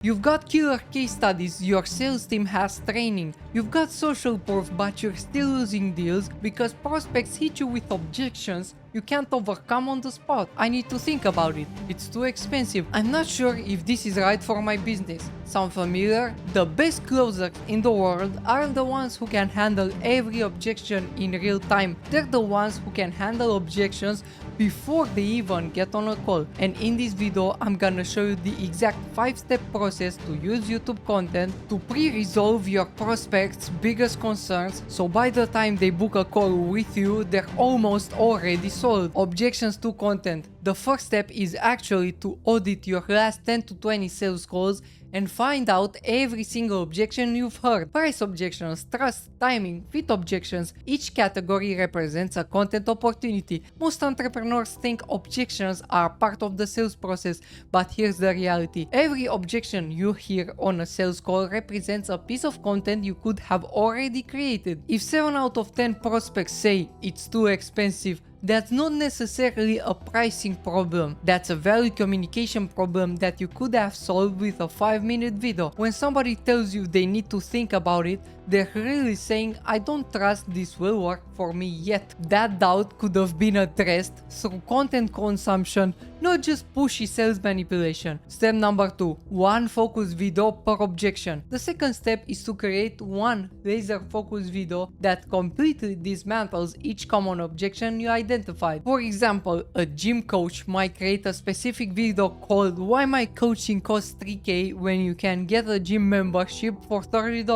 You've got killer case studies, your sales team has training, you've got social proof but you're still losing deals because prospects hit you with objections you can't overcome on the spot. I need to think about it. It's too expensive. I'm not sure if this is right for my business. Sound familiar? The best closers in the world aren't the ones who can handle every objection in real time. They're the ones who can handle objections before they even get on a call. And in this video, I'm gonna show you the exact 5-step process to use YouTube content to pre-resolve your prospects' biggest concerns, so by the time they book a call with you, they're almost already solved. Objections to content. The first step is actually to audit your last 10 to 20 sales calls and find out every single objection you've heard. Price objections, trust, timing, fit objections. Each category represents a content opportunity. Most entrepreneurs think objections are part of the sales process, but here's the reality. Every objection you hear on a sales call represents a piece of content you could have already created. If 7 out of 10 prospects say it's too expensive, that's not necessarily a pricing problem. That's a value communication problem that you could have solved with a 5-minute video. When somebody tells you they need to think about it, they're really saying, I don't trust this will work for me yet. That doubt could have been addressed through content consumption, not just pushy sales manipulation. Step number 2. One focused video per objection. The second step is to create one laser focused video that completely dismantles each common objection you identified. For example, a gym coach might create a specific video called Why My Coaching Costs $3K when you can get a gym membership for $30.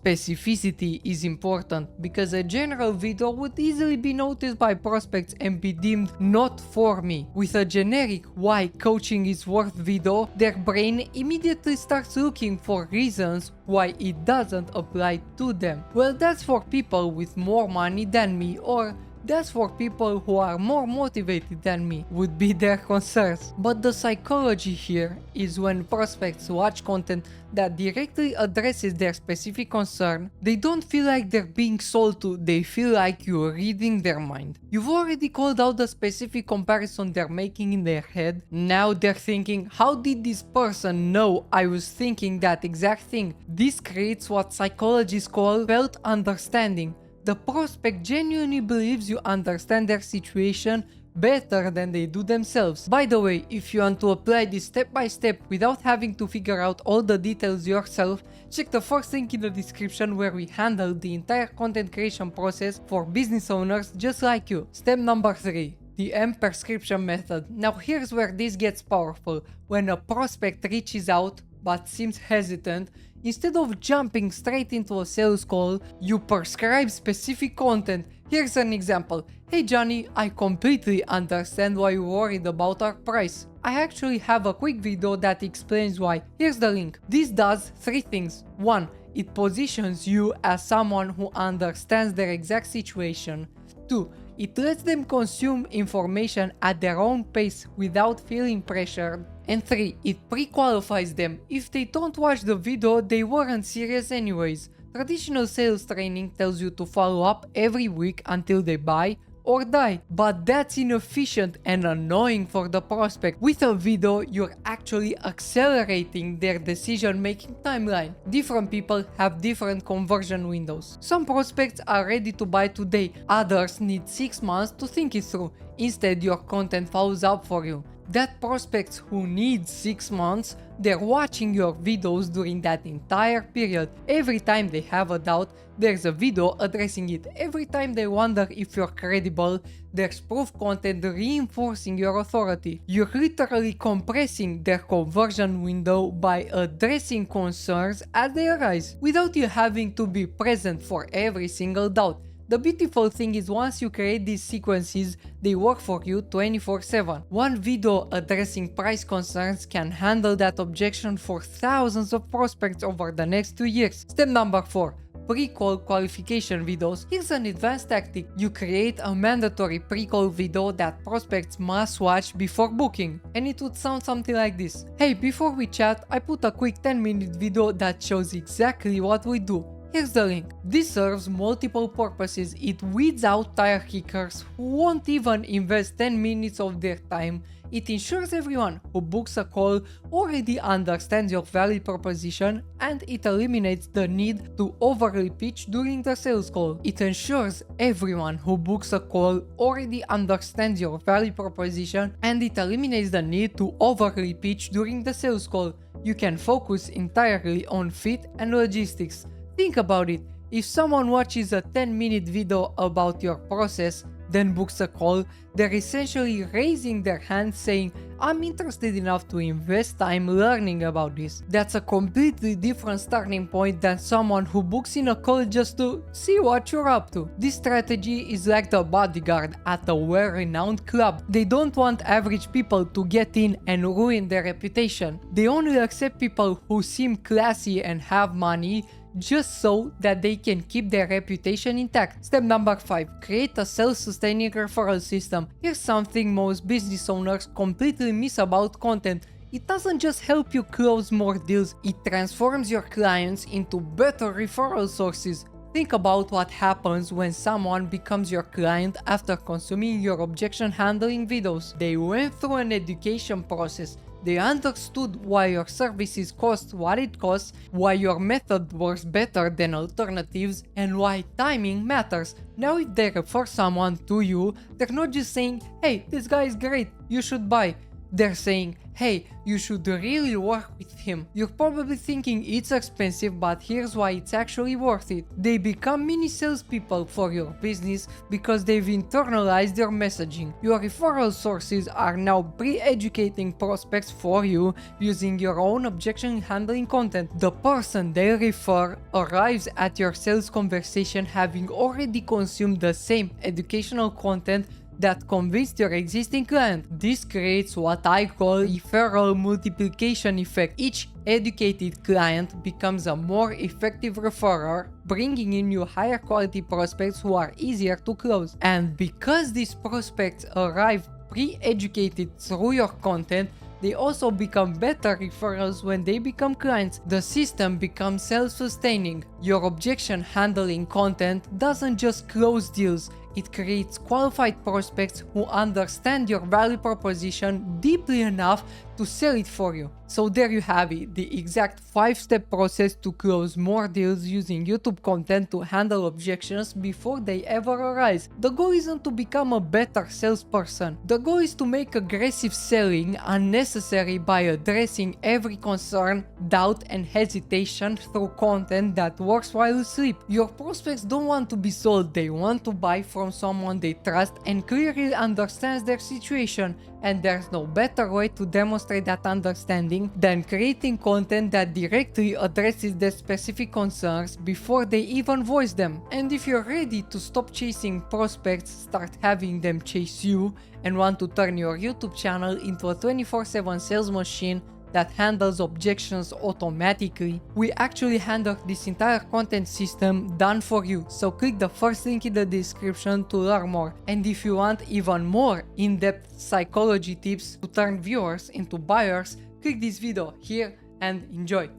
Specificity is important because a general video would easily be noticed by prospects and be deemed not for me. With a generic why coaching is worth video, their brain immediately starts looking for reasons why it doesn't apply to them. Well, that's for people with more money than me, or that's for people who are more motivated than me, would be their concerns. But the psychology here is when prospects watch content that directly addresses their specific concern, they don't feel like they're being sold to, they feel like you're reading their mind. You've already called out the specific comparison they're making in their head. Now they're thinking, how did this person know I was thinking that exact thing? This creates what psychologists call felt understanding. The prospect genuinely believes you understand their situation better than they do themselves. By the way, if you want to apply this step by step without having to figure out all the details yourself, check the first link in the description where we handle the entire content creation process for business owners just like you. Step number 3. The M prescription method. Now here's where this gets powerful. When a prospect reaches out but seems hesitant, instead of jumping straight into a sales call, you prescribe specific content. Here's an example. Hey Johnny, I completely understand why you're worried about our price. I actually have a quick video that explains why. Here's the link. This does 3 things. 1. It positions you as someone who understands their exact situation. 2. It lets them consume information at their own pace without feeling pressured. And 3. It pre-qualifies them. If they don't watch the video, they weren't serious anyways. Traditional sales training tells you to follow up every week until they buy or die, but that's inefficient and annoying for the prospect. With a video, you're actually accelerating their decision-making timeline. Different people have different conversion windows. Some prospects are ready to buy today, others need 6 months to think it through. Instead, your content follows up for you. That prospects who need 6 months, they're watching your videos during that entire period. Every time they have a doubt, there's a video addressing it. Every time they wonder if you're credible, there's proof content reinforcing your authority. You're literally compressing their conversion window by addressing concerns as they arise, without you having to be present for every single doubt. The beautiful thing is once you create these sequences, they work for you 24/7. One video addressing price concerns can handle that objection for thousands of prospects over the next 2 years. Step number 4. Pre-call qualification videos. Here's an advanced tactic. You create a mandatory pre-call video that prospects must watch before booking. And it would sound something like this. Hey, before we chat, I put a quick 10-minute video that shows exactly what we do. Here's the link. This serves multiple purposes. It weeds out tire kickers who won't even invest 10 minutes of their time It ensures everyone who books a call already understands your value proposition, and it eliminates the need to overly pitch during the sales call. It ensures everyone who books a call already understands your value proposition, and it eliminates the need to overly pitch during the sales call. You can focus entirely on fit and logistics. Think about it. If someone watches a 10-minute video about your process, then books a call, they're essentially raising their hand saying, I'm interested enough to invest time learning about this. That's a completely different starting point than someone who books in a call just to see what you're up to. This strategy is like the bodyguard at a well-renowned club. They don't want average people to get in and ruin their reputation. They only accept people who seem classy and have money, just so that they can keep their reputation intact. Step number 5. Create a self-sustaining referral system. Here's something most business owners completely miss about content. It doesn't just help you close more deals, it transforms your clients into better referral sources. Think about what happens when someone becomes your client after consuming your objection handling videos. They went through an education process. They understood why your services cost what it costs, why your method works better than alternatives, and why timing matters. Now if they refer someone to you, they're not just saying, hey, this guy is great, you should buy. They're saying, hey, you should really work with him. You're probably thinking it's expensive, but here's why it's actually worth it. They become mini salespeople for your business because they've internalized your messaging. Your referral sources are now pre-educating prospects for you using your own objection handling content. The person they refer arrives at your sales conversation having already consumed the same educational content that convinced your existing client. This creates what I call referral multiplication effect. Each educated client becomes a more effective referrer, bringing in you higher quality prospects who are easier to close. And because these prospects arrive pre-educated through your content, they also become better referrals when they become clients. The system becomes self-sustaining. Your objection handling content doesn't just close deals, it creates qualified prospects who understand your value proposition deeply enough to sell it for you. So there you have it, the exact 5-step process to close more deals using YouTube content to handle objections before they ever arise. The goal isn't to become a better salesperson. The goal is to make aggressive selling unnecessary by addressing every concern, doubt, and hesitation through content that works while you sleep. Your prospects don't want to be sold, they want to buy from someone they trust and clearly understands their situation. And there's no better way to demonstrate that understanding than creating content that directly addresses their specific concerns before they even voice them. And if you're ready to stop chasing prospects, start having them chase you, and want to turn your YouTube channel into a 24/7 sales machine that handles objections automatically, we actually handle this entire content system done for you. So click the first link in the description to learn more. And if you want even more in-depth psychology tips to turn viewers into buyers, click this video here and enjoy.